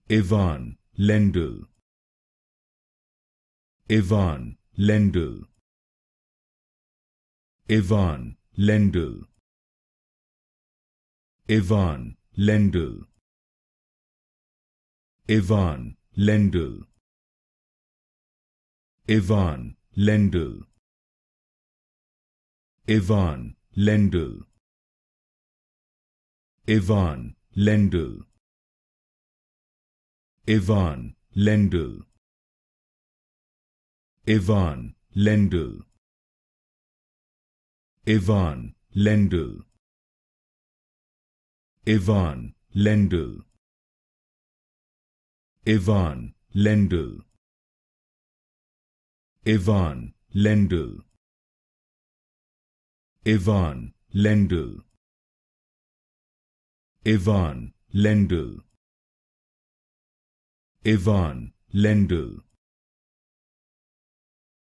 Ivan Lendl, Ivan Lendl, Ivan Lendl, Ivan Lendl, Ivan Lendl, Ivan Lendl, Ivan Lendl, Ivan Lendl, Ivan Lendl, Ivan Lendl, Ivan Lendl, Ivan Lendl, Ivan Lendl, Ivan Lendl, Ivan Lendl, Ivan Lendl, Ivan Lendl,